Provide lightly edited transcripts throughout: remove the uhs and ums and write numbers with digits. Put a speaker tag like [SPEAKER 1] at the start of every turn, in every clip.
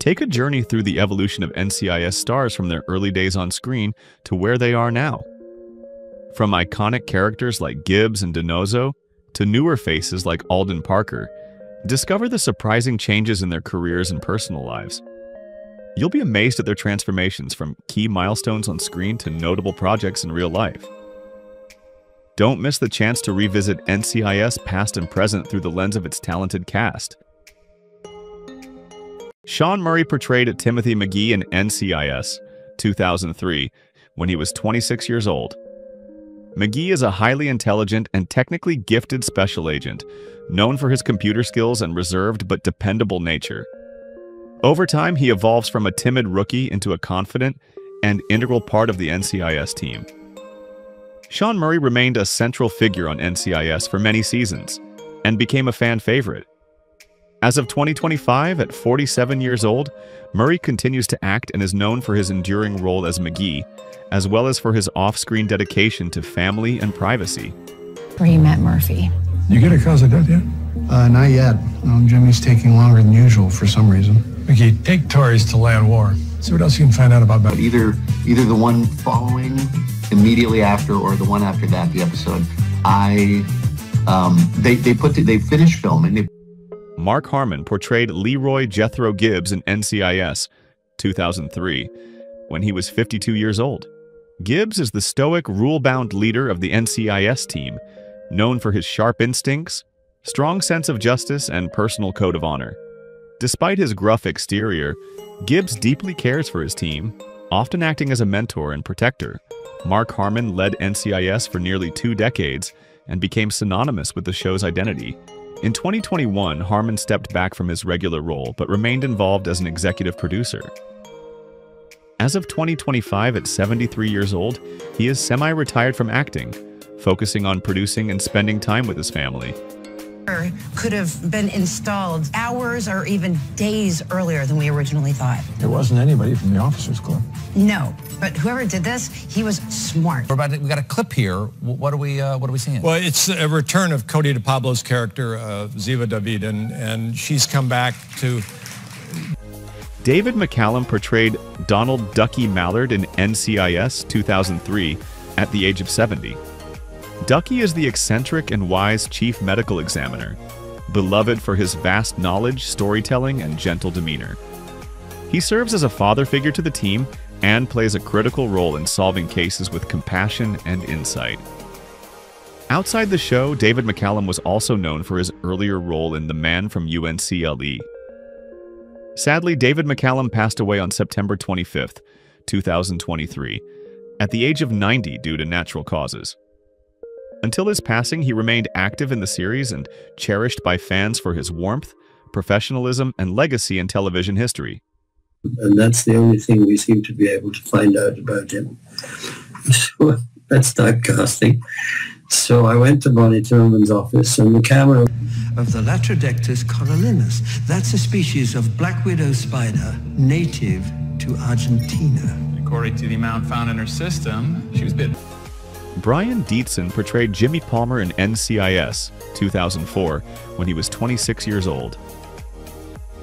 [SPEAKER 1] Take a journey through the evolution of NCIS stars from their early days on screen to where they are now. From iconic characters like Gibbs and DiNozzo to newer faces like Alden Parker, discover the surprising changes in their careers and personal lives. You'll be amazed at their transformations from key milestones on screen to notable projects in real life. Don't miss the chance to revisit NCIS past and present through the lens of its talented cast. Shawn Murray portrayed Timothy McGee in NCIS 2003 when he was 26 years old. McGee is a highly intelligent and technically gifted special agent, known for his computer skills and reserved but dependable nature. Over time, he evolves from a timid rookie into a confident and integral part of the NCIS team. Shawn Murray remained a central figure on NCIS for many seasons and became a fan favorite. As of 2025, at 47 years old, Murray continues to act and is known for his enduring role as McGee, as well as for his off-screen dedication to family and privacy.
[SPEAKER 2] Where you met Murphy.
[SPEAKER 3] You get a cause of death yet?
[SPEAKER 4] Not yet. Jimmy's taking longer than usual for some reason.
[SPEAKER 3] Okay, take Tories to land war. See what else you can find out about that.
[SPEAKER 5] Either the one following immediately after or the one after that, the episode. They finished filming.
[SPEAKER 1] Mark Harmon portrayed Leroy Jethro Gibbs in NCIS 2003 when he was 52 years old. Gibbs is the stoic, rule-bound leader of the NCIS team, known for his sharp instincts, strong sense of justice, and personal code of honor. Despite his gruff exterior, Gibbs deeply cares for his team, often acting as a mentor and protector. Mark Harmon led NCIS for nearly 2 decades and became synonymous with the show's identity. In 2021, Harmon stepped back from his regular role but remained involved as an executive producer. As of 2025, at 73 years old, he is semi-retired from acting, focusing on producing and spending time with his family.
[SPEAKER 2] Could have been installed hours or even days earlier than we originally thought.
[SPEAKER 3] It wasn't anybody from the Officers Club.
[SPEAKER 2] No, but whoever did this, he was smart.
[SPEAKER 6] We got a clip here. What are we seeing?
[SPEAKER 3] Well, it's a return of Cote de Pablo's character, Ziva David, and she's come back to...
[SPEAKER 1] David McCallum portrayed Donald Ducky Mallard in NCIS 2003 at the age of 70. Ducky is the eccentric and wise chief medical examiner, beloved for his vast knowledge, storytelling, and gentle demeanor. He serves as a father figure to the team and plays a critical role in solving cases with compassion and insight. Outside the show, David McCallum was also known for his earlier role in The Man from UNCLE. Sadly, David McCallum passed away on September 25, 2023, at the age of 90 due to natural causes. Until his passing, he remained active in the series and cherished by fans for his warmth, professionalism, and legacy in television history.
[SPEAKER 7] And that's the only thing we seem to be able to find out about him. So let's start casting. So I went to Bonnie Tillman's office, and the camera...
[SPEAKER 8] of the Latrodectus corallinus. That's a species of black widow spider native to Argentina.
[SPEAKER 9] According to the amount found in her system, she was bitten.
[SPEAKER 1] Brian Deedson portrayed Jimmy Palmer in NCIS 2004 when he was 26 years old.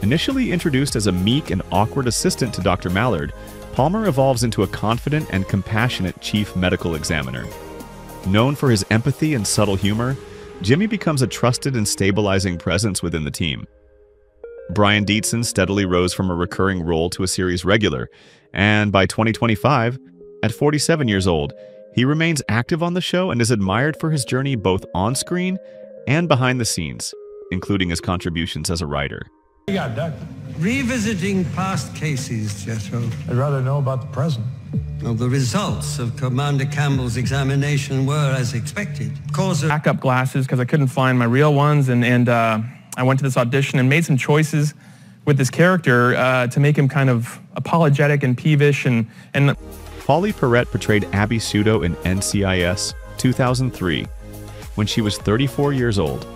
[SPEAKER 1] Initially introduced as a meek and awkward assistant to Dr. Mallard, Palmer evolves into a confident and compassionate chief medical examiner. Known for his empathy and subtle humor, Jimmy becomes a trusted and stabilizing presence within the team. Brian Deedson steadily rose from a recurring role to a series regular, and by 2025, at 47 years old, he remains active on the show and is admired for his journey both on-screen and behind the scenes, including his contributions as a writer.
[SPEAKER 3] You got Doug.
[SPEAKER 8] Revisiting past cases, Jethro.
[SPEAKER 3] I'd rather know about the present.
[SPEAKER 8] Well, the results of Commander Campbell's examination were as expected.
[SPEAKER 10] Backup glasses because I couldn't find my real ones, and I went to this audition and made some choices with this character to make him kind of apologetic and peevish and
[SPEAKER 1] Pauley Perrette portrayed Abby Pseudo in NCIS 2003 when she was 34 years old.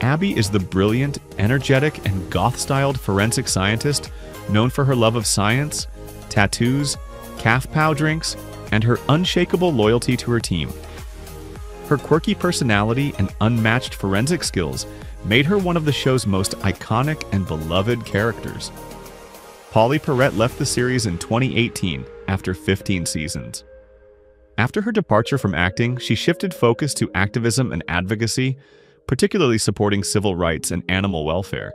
[SPEAKER 1] Abby is the brilliant, energetic, and goth-styled forensic scientist known for her love of science, tattoos, calf pow drinks, and her unshakable loyalty to her team. Her quirky personality and unmatched forensic skills made her one of the show's most iconic and beloved characters. Pauley Perrette left the series in 2018 after 15 seasons. After her departure from acting, she shifted focus to activism and advocacy, particularly supporting civil rights and animal welfare.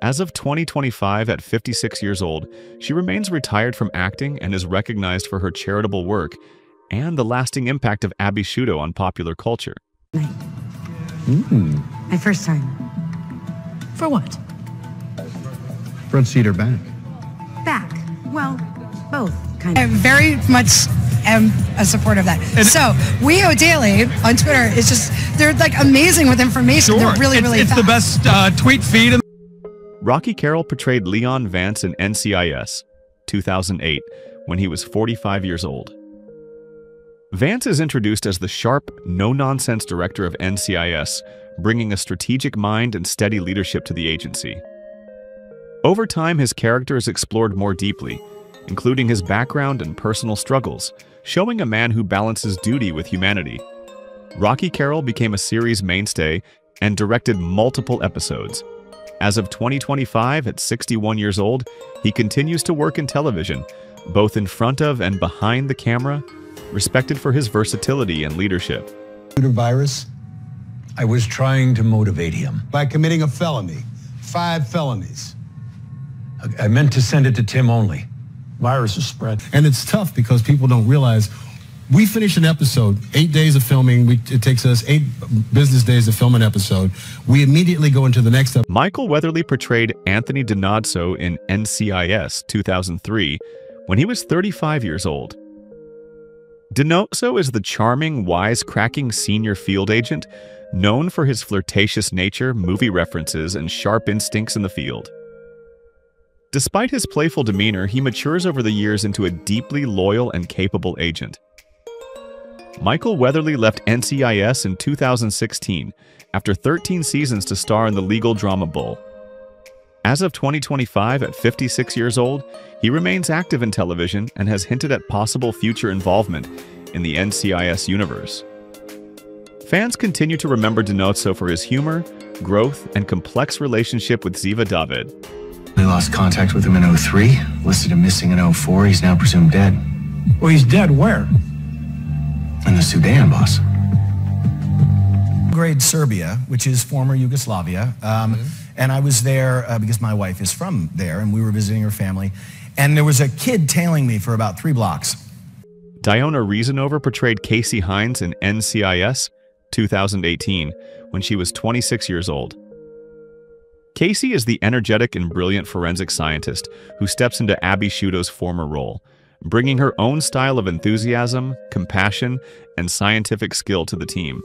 [SPEAKER 1] As of 2025, at 56 years old, she remains retired from acting and is recognized for her charitable work and the lasting impact of Esposito on popular culture.
[SPEAKER 2] My first time.
[SPEAKER 11] For what?
[SPEAKER 4] Front seat or back?
[SPEAKER 2] Back. Well, both, kind
[SPEAKER 11] I
[SPEAKER 2] of.
[SPEAKER 11] very much am a supporter of that. So, We Owe Daily on Twitter is just, they're like amazing with information. They're really
[SPEAKER 12] it's
[SPEAKER 11] fast.
[SPEAKER 12] the best tweet feed.
[SPEAKER 1] Rocky Carroll portrayed Leon Vance in NCIS, 2008, when he was 45 years old. Vance is introduced as the sharp, no-nonsense director of NCIS, bringing a strategic mind and steady leadership to the agency. Over time, his character is explored more deeply, including his background and personal struggles, showing a man who balances duty with humanity. Rocky Carroll became a series mainstay and directed multiple episodes. As of 2025, at 61 years old, he continues to work in television, both in front of and behind the camera, respected for his versatility and leadership.
[SPEAKER 13] Virus?
[SPEAKER 12] I was trying to motivate him.
[SPEAKER 13] By committing a felony. 5 felonies.
[SPEAKER 12] I meant to send it to Tim only. Virus is spread.
[SPEAKER 4] And it's tough because people don't realize we finish an episode, 8 days of filming. It takes us 8 business days to film an episode. We immediately go into the next episode.
[SPEAKER 1] Michael Weatherly portrayed Anthony DiNozzo in NCIS 2003 when he was 35 years old. DiNozzo is the charming, wisecracking senior field agent known for his flirtatious nature, movie references, and sharp instincts in the field. Despite his playful demeanor, he matures over the years into a deeply loyal and capable agent. Michael Weatherly left NCIS in 2016 after 13 seasons to star in the legal drama Bull. As of 2025, at 56 years old, he remains active in television and has hinted at possible future involvement in the NCIS universe. Fans continue to remember DiNozzo for his humor, growth, and complex relationship with Ziva David.
[SPEAKER 14] We lost contact with him in 03, listed him missing in 04. He's now presumed dead.
[SPEAKER 12] Well, he's dead where?
[SPEAKER 14] In the Sudan, boss.
[SPEAKER 15] Belgrade, Serbia, which is former Yugoslavia. And I was there because my wife is from there, and we were visiting her family. And there was a kid tailing me for about 3 blocks.
[SPEAKER 1] Diona Rezenover portrayed Casey Hines in NCIS 2018 when she was 26 years old. Casey is the energetic and brilliant forensic scientist who steps into Esposito's former role, bringing her own style of enthusiasm, compassion, and scientific skill to the team.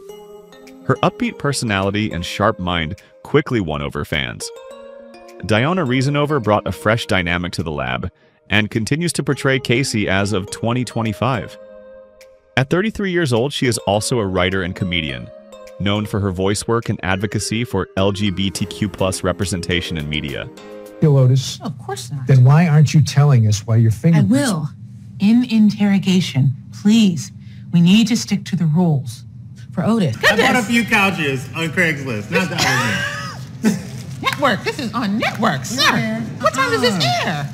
[SPEAKER 1] Her upbeat personality and sharp mind quickly won over fans. Diona Rezenover brought a fresh dynamic to the lab and continues to portray Casey as of 2025. At 33 years old, she is also a writer and comedian, known for her voice work and advocacy for LGBTQ+ representation in media.
[SPEAKER 16] Lotus.
[SPEAKER 11] Of course not.
[SPEAKER 16] Then why aren't you telling us why your fingerprints...
[SPEAKER 11] I will. In interrogation. Please. We need to stick to the rules. For Otis.
[SPEAKER 17] I bought a few couches on Craigslist. Not the other
[SPEAKER 11] Network. This is on network, sir. What time does this air?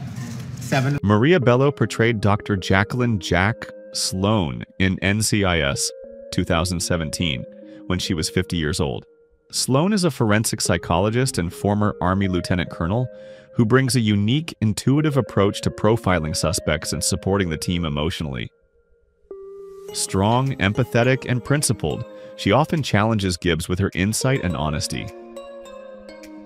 [SPEAKER 17] 7.
[SPEAKER 1] Maria Bello portrayed Dr. Jacqueline Jack Sloan in NCIS 2017 when she was 50 years old. Sloan is a forensic psychologist and former Army lieutenant colonel who brings a unique, intuitive approach to profiling suspects and supporting the team emotionally. Strong, empathetic, and principled, she often challenges Gibbs with her insight and honesty.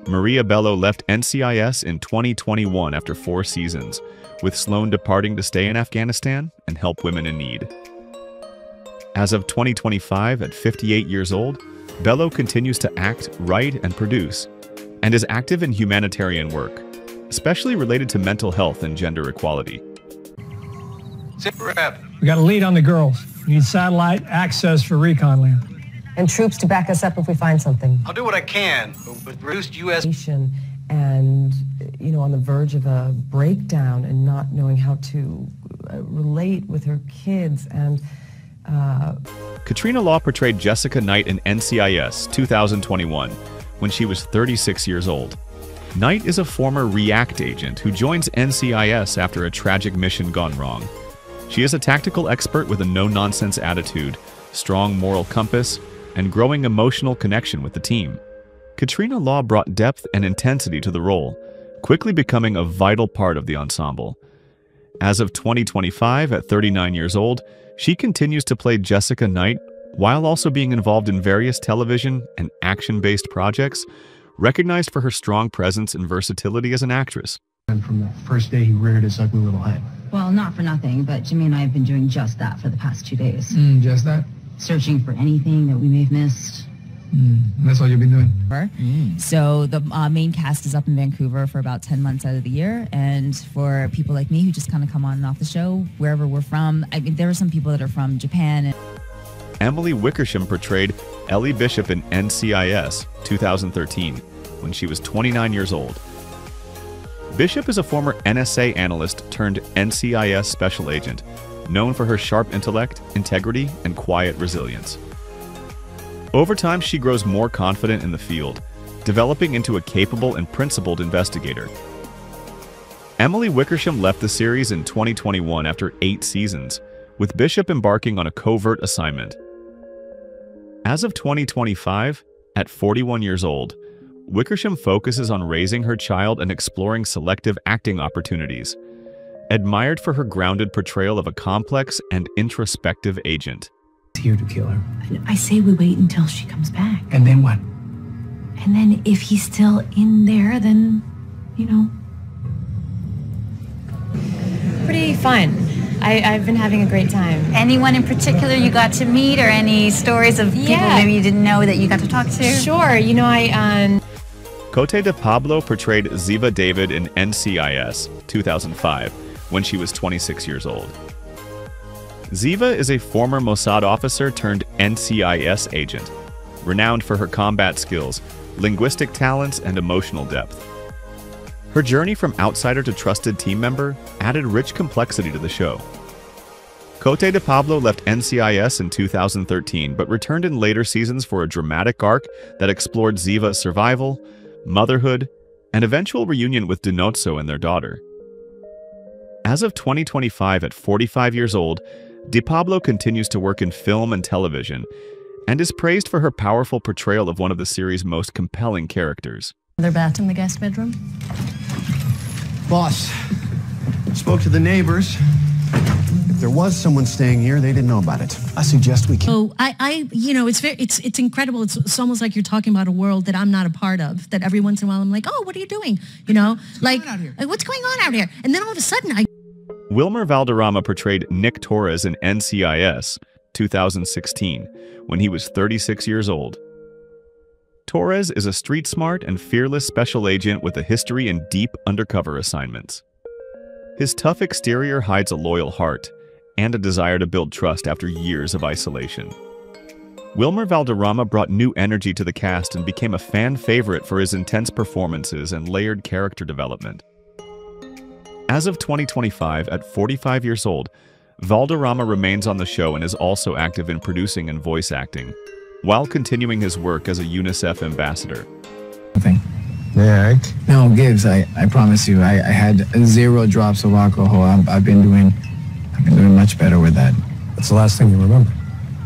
[SPEAKER 1] Maria Bello left NCIS in 2021 after 4 seasons, with Sloan departing to stay in Afghanistan and help women in need. As of 2025, at 58 years old, Bello continues to act, write, and produce, and is active in humanitarian work, especially related to mental health and gender equality.
[SPEAKER 12] Sit rep.
[SPEAKER 16] We got a lead on the girls. We need satellite access for recon land.
[SPEAKER 18] And troops to back us up if we find something.
[SPEAKER 12] I'll do what I can, but with reduced U.S.
[SPEAKER 18] And, you know, on the verge of a breakdown and not knowing how to relate with her kids. And
[SPEAKER 1] Katrina Law portrayed Jessica Knight in NCIS 2021 when she was 36 years old. Knight is a former REACT agent who joins NCIS after a tragic mission gone wrong. She is a tactical expert with a no-nonsense attitude, strong moral compass, and growing emotional connection with the team. Katrina Law brought depth and intensity to the role, quickly becoming a vital part of the ensemble. As of 2025, at 39 years old, she continues to play Jessica Knight while also being involved in various television and action-based projects, recognized for her strong presence and versatility as an actress.
[SPEAKER 14] And from the first day he reared his ugly little head.
[SPEAKER 19] Well, not for nothing, but Jimmy and I have been doing just that for the past 2 days.
[SPEAKER 14] Just that?
[SPEAKER 19] Searching for anything that we may have missed.
[SPEAKER 14] That's all you've been doing?
[SPEAKER 20] So the main cast is up in Vancouver for about 10 months out of the year, and for people like me who just kind of come on and off the show, wherever we're from, I mean, there are some people that are from Japan.
[SPEAKER 1] Emily Wickerssham portrayed Ellie Bishop in NCIS 2013 when she was 29 years old. Bishop is a former NSA analyst turned NCIS special agent, known for her sharp intellect, integrity, and quiet resilience. Over time, she grows more confident in the field, developing into a capable and principled investigator. Emily Wickerssham left the series in 2021 after 8 seasons, with Bishop embarking on a covert assignment. As of 2025, at 41 years old, Wickersham focuses on raising her child and exploring selective acting opportunities, admired for her grounded portrayal of a complex and introspective agent.
[SPEAKER 14] Here to kill her.
[SPEAKER 19] I say we wait until she comes back.
[SPEAKER 14] And then what?
[SPEAKER 19] And then if he's still in there, then, you know.
[SPEAKER 21] Pretty fun. I've been having a great time.
[SPEAKER 22] Anyone in particular you got to meet, or any stories of people maybe you didn't know that you got to talk to?
[SPEAKER 21] Sure. You know,
[SPEAKER 1] Cote de Pablo portrayed Ziva David in NCIS 2005 when she was 26 years old. Ziva is a former Mossad officer turned NCIS agent, renowned for her combat skills, linguistic talents, and emotional depth. Her journey from outsider to trusted team member added rich complexity to the show. Cote de Pablo left NCIS in 2013, but returned in later seasons for a dramatic arc that explored Ziva's survival, motherhood, and eventual reunion with DiNozzo and their daughter. As of 2025, at 45 years old, De Pablo continues to work in film and television, and is praised for her powerful portrayal of one of the series' most compelling characters.
[SPEAKER 22] Their bath in the guest bedroom?
[SPEAKER 13] Boss, spoke to the neighbors. If there was someone staying here, they didn't know about it. I suggest we can...
[SPEAKER 23] So you know, it's incredible. It's almost like you're talking about a world that I'm not a part of, that every once in a while I'm like, oh, what are you doing? You know, like what's going on out here? And then all of a sudden
[SPEAKER 1] Wilmer Valdorama portrayed Nick Torres in NCIS 2016 when he was 36 years old. Torres is a street-smart and fearless special agent with a history in deep undercover assignments. His tough exterior hides a loyal heart and a desire to build trust after years of isolation. Wilmer Valdorama brought new energy to the cast and became a fan favorite for his intense performances and layered character development. As of 2025, at 45 years old, Valdorama remains on the show and is also active in producing and voice acting, while continuing his work as a UNICEF ambassador.
[SPEAKER 24] Yeah, no, Gibbs, I promise you, I had 0 drops of alcohol. I've been doing much better with that.
[SPEAKER 13] That's the last thing you remember.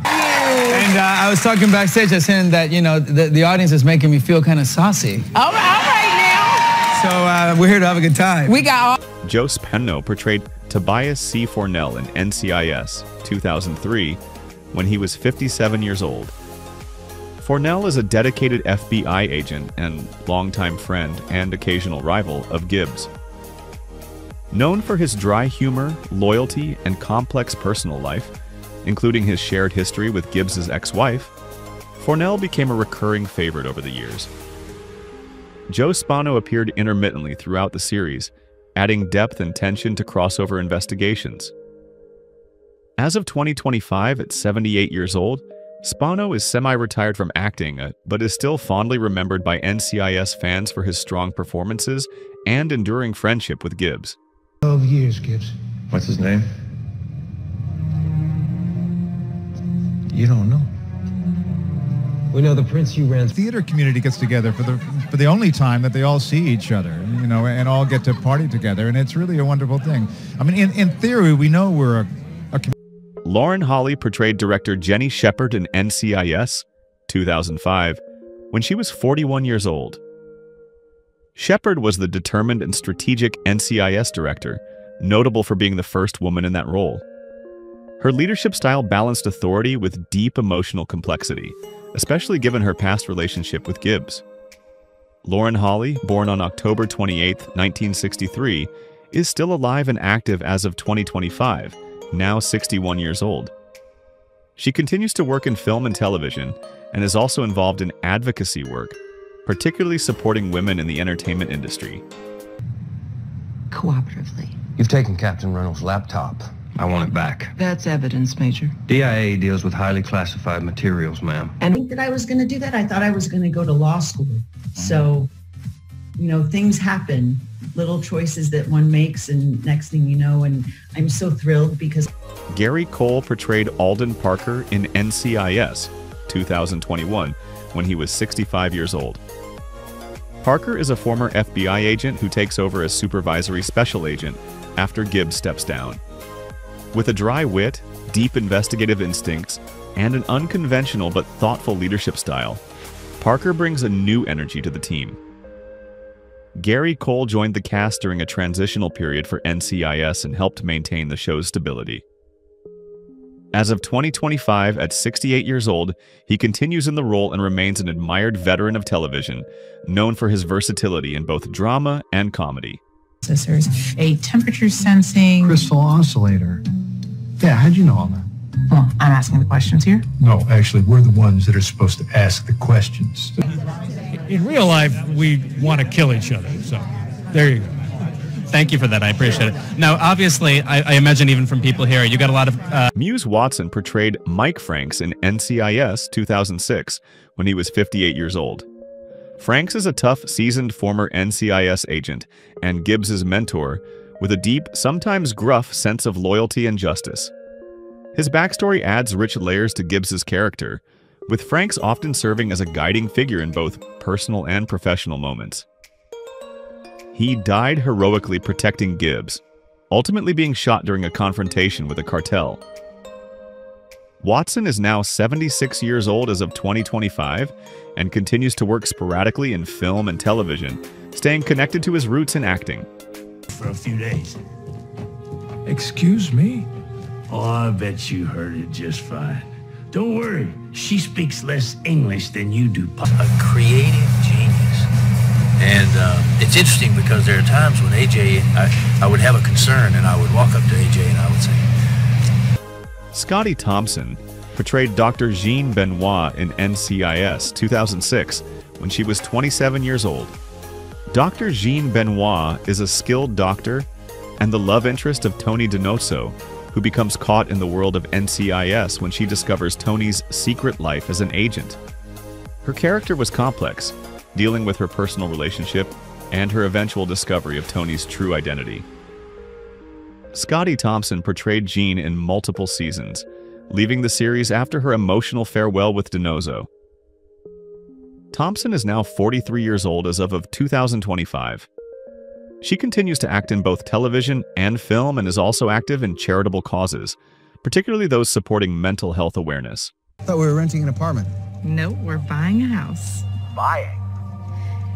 [SPEAKER 25] And I was talking backstage, I was saying that, you know, the audience is making me feel kind of saucy.
[SPEAKER 22] All right now.
[SPEAKER 25] So we're here to have a good time.
[SPEAKER 22] We got all...
[SPEAKER 1] Joe Spano portrayed Tobias C. Fornell in NCIS 2003 when he was 57 years old. Fornell is a dedicated FBI agent and longtime friend and occasional rival of Gibbs. Known for his dry humor, loyalty, and complex personal life, including his shared history with Gibbs's ex-wife, Fornell became a recurring favorite over the years. Joe Spano appeared intermittently throughout the series, adding depth and tension to crossover investigations. As of 2025, at 78 years old, Spano is semi-retired from acting, but is still fondly remembered by NCIS fans for his strong performances and enduring friendship with Gibbs.
[SPEAKER 14] 12 years, Gibbs.
[SPEAKER 12] What's his name? You don't know.
[SPEAKER 14] We know the prince you ran.
[SPEAKER 17] Theater community gets together for the
[SPEAKER 3] the only time that they all see each other, you know, and all get to party together, and it's really a wonderful thing. I mean, in theory, we know we're a
[SPEAKER 1] Lauren Holly portrayed director Jenny Shepard in NCIS, 2005, when she was 41 years old. Shepard was the determined and strategic NCIS director, notable for being the first woman in that role. Her leadership style balanced authority with deep emotional complexity, especially given her past relationship with Gibbs. Lauren Holly, born on October 28, 1963, is still alive and active as of 2025, now 61 years old. She continues to work in film and television and is also involved in advocacy work, particularly supporting women in the entertainment industry.
[SPEAKER 5] Cooperatively.
[SPEAKER 6] You've taken Captain Reynolds' laptop. I want it back.
[SPEAKER 5] That's evidence, Major.
[SPEAKER 6] DIA deals with highly classified materials, ma'am.
[SPEAKER 5] And I think that I was going to do that. I thought I was going to go to law school. So, you know, things happen, little choices that one makes, and next thing you know, and I'm so thrilled because...
[SPEAKER 1] Gary Cole portrayed Alden Parker in NCIS, 2021, when he was 65 years old. Parker is a former FBI agent who takes over as supervisory special agent after Gibbs steps down. With a dry wit, deep investigative instincts, and an unconventional but thoughtful leadership style, Parker brings a new energy to the team. Gary Cole joined the cast during a transitional period for NCIS and helped maintain the show's stability. As of 2025, at 68 years old, he continues in the role and remains an admired veteran of television, known for his versatility in both drama and comedy.
[SPEAKER 7] There's a temperature sensing
[SPEAKER 4] crystal oscillator. Yeah, how'd you know all that?
[SPEAKER 7] Well, I'm asking the questions here.
[SPEAKER 4] No, actually, we're the ones that are supposed to ask the questions.
[SPEAKER 16] In real life, we want to kill each other. So there you go.
[SPEAKER 9] Thank you for that. I appreciate it. Now, obviously, I imagine even from people here, you got a lot of...
[SPEAKER 1] Muse Watson portrayed Mike Franks in NCIS 2006 when he was 58 years old. Franks is a tough, seasoned former NCIS agent and Gibbs' mentor with a deep, sometimes gruff sense of loyalty and justice. His backstory adds rich layers to Gibbs' character, with Franks often serving as a guiding figure in both personal and professional moments. He died heroically protecting Gibbs, ultimately being shot during a confrontation with a cartel. Watson is now 76 years old as of 2025 and continues to work sporadically in film and television, staying connected to his roots in acting.
[SPEAKER 26] For a few days.
[SPEAKER 16] Excuse me?
[SPEAKER 26] Oh, I bet you heard it just fine. Don't worry, she speaks less English than you do.
[SPEAKER 27] A creative genius. And it's interesting because there are times when AJ, I would have a concern and I would walk up to AJ and I would say...
[SPEAKER 1] Scotty Thompson portrayed Dr. JeanBenois in NCIS 2006 when she was 27 years old. Dr. JeanBenois is a skilled doctor and the love interest of Tony DiNozzo, who becomes caught in the world of NCIS when she discovers Tony's secret life as an agent. Her character was complex, dealing with her personal relationship and her eventual discovery of Tony's true identity. Scotty Thompson portrayed Jean in multiple seasons, leaving the series after her emotional farewell with DiNozzo. Thompson is now 43 years old as of 2025. She continues to act in both television and film and is also active in charitable causes, particularly those supporting mental health awareness.
[SPEAKER 28] I thought we were renting an apartment.
[SPEAKER 7] No, we're buying a house.
[SPEAKER 28] Buying?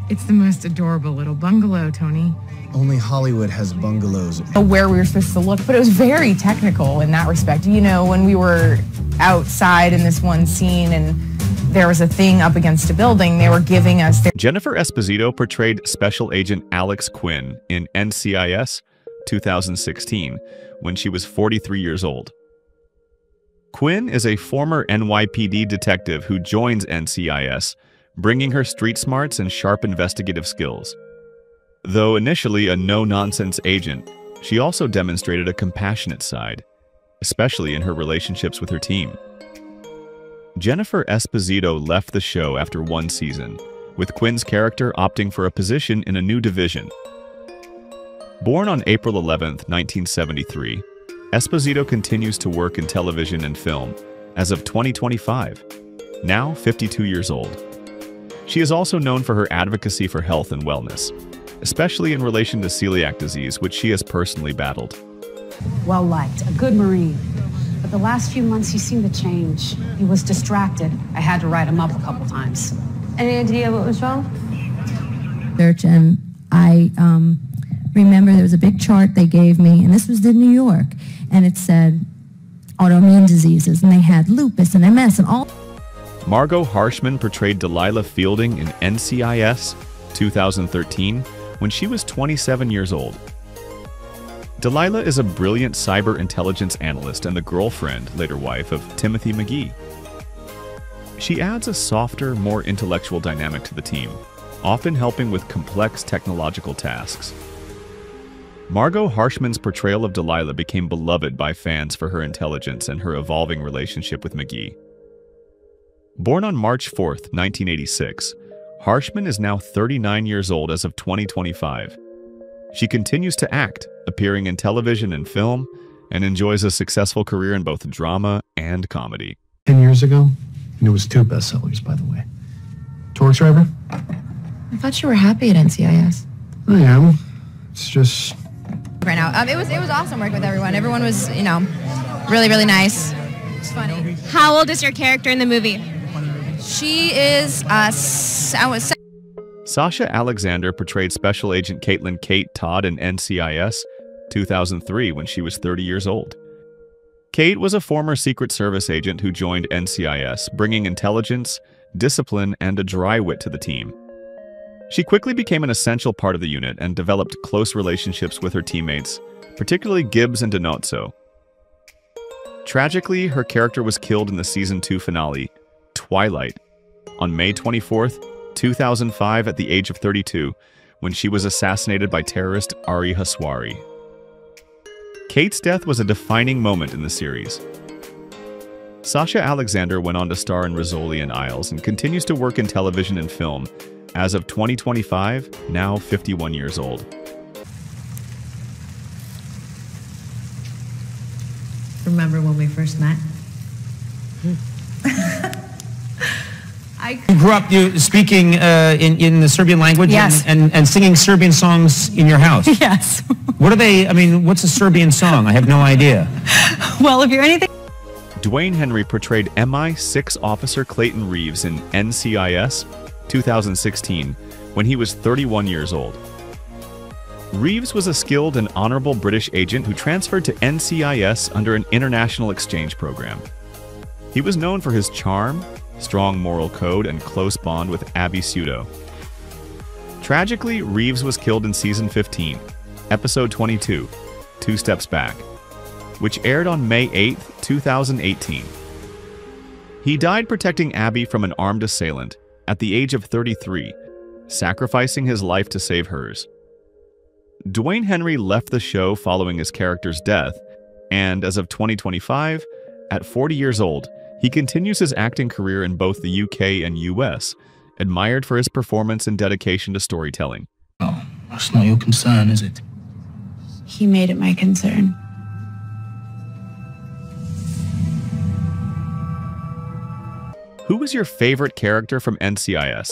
[SPEAKER 7] It's the most adorable little bungalow, Tony.
[SPEAKER 28] Only Hollywood has bungalows.
[SPEAKER 29] Where we were supposed to look, but it was very technical in that respect. You know, when we were outside in this one scene and there was a thing up against a building, they were giving us...
[SPEAKER 1] Jennifer Esposito portrayed Special Agent Alex Quinn in NCIS 2016 when she was 43 years old. Quinn is a former NYPD detective who joins NCIS, bringing her street smarts and sharp investigative skills. Though initially a no-nonsense agent, she also demonstrated a compassionate side, especially in her relationships with her team. Jennifer Esposito left the show after one season, with Quinn's character opting for a position in a new division. Born on April 11, 1973, Esposito continues to work in television and film as of 2025, now 52 years old. She is also known for her advocacy for health and wellness, especially in relation to celiac disease, which she has personally battled.
[SPEAKER 2] Well liked, a good Marine. But the last few months he seemed to change. He was distracted. I had to write him up a couple times.
[SPEAKER 8] Any idea what was wrong?
[SPEAKER 23] And I remember there was a big chart they gave me, and this was in New York, and it said autoimmune diseases, and they had lupus and MS and all.
[SPEAKER 1] Margot Harshman portrayed Delilah Fielding in NCIS 2013 when she was 27 years old. Delilah is a brilliant cyber intelligence analyst and the girlfriend, later wife, of Timothy McGee. She adds a softer, more intellectual dynamic to the team, often helping with complex technological tasks. Margot Harshman's portrayal of Delilah became beloved by fans for her intelligence and her evolving relationship with McGee. Born on March 4, 1986, Harshman is now 39 years old as of 2025. She continues to act, appearing in television and film, and enjoys a successful career in both drama and comedy.
[SPEAKER 4] 10 years ago, and it was 2 bestsellers, by the way. Torx driver?
[SPEAKER 29] I thought you were happy at NCIS.
[SPEAKER 4] I am. It's just...
[SPEAKER 29] Right now, it was awesome working with everyone. Everyone was, really, really nice. It's funny.
[SPEAKER 10] How old is your character in the movie?
[SPEAKER 29] She is,
[SPEAKER 1] Sasha Alexander portrayed Special Agent Caitlin Kate Todd in NCIS 2003 when she was 30 years old. Kate was a former Secret Service agent who joined NCIS, bringing intelligence, discipline, and a dry wit to the team. She quickly became an essential part of the unit and developed close relationships with her teammates, particularly Gibbs and DiNozzo. Tragically, her character was killed in the Season 2 finale, Twilight, on May 24, 2005 at the age of 32, when she was assassinated by terrorist Ari Haswari. Kate's death was a defining moment in the series. Sasha Alexander went on to star in Rizzoli and Isles and continues to work in television and film, as of 2025, now 51 years old.
[SPEAKER 23] Remember when we first met?
[SPEAKER 11] You grew up speaking in the Serbian language,
[SPEAKER 29] yes,
[SPEAKER 11] and singing Serbian songs in your house.
[SPEAKER 29] Yes.
[SPEAKER 11] What are they? I mean, what's a Serbian song? I have no idea.
[SPEAKER 29] Well, if you're anything...
[SPEAKER 1] Dwayne Henry portrayed MI6 Officer Clayton Reeves in NCIS 2016 when he was 31 years old. Reeves was a skilled and honorable British agent who transferred to NCIS under an international exchange program. He was known for his charm, strong moral code, and close bond with Abby Pseudo. Tragically, Reeves was killed in Season 15, Episode 22, 2 Steps Back, which aired on May 8, 2018. He died protecting Abby from an armed assailant at the age of 33, sacrificing his life to save hers. Dwayne Henry left the show following his character's death, and as of 2025, at 40 years old, he continues his acting career in both the UK and US, admired for his performance and dedication to storytelling.
[SPEAKER 14] Oh, that's not your concern, is it?
[SPEAKER 8] He made it my concern.
[SPEAKER 1] Who was your favorite character from NCIS?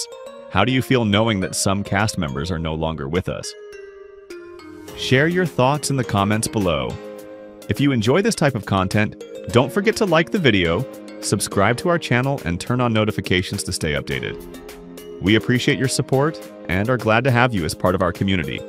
[SPEAKER 1] How do you feel knowing that some cast members are no longer with us? Share your thoughts in the comments below. If you enjoy this type of content, don't forget to like the video, subscribe to our channel, and turn on notifications to stay updated. We appreciate your support and are glad to have you as part of our community.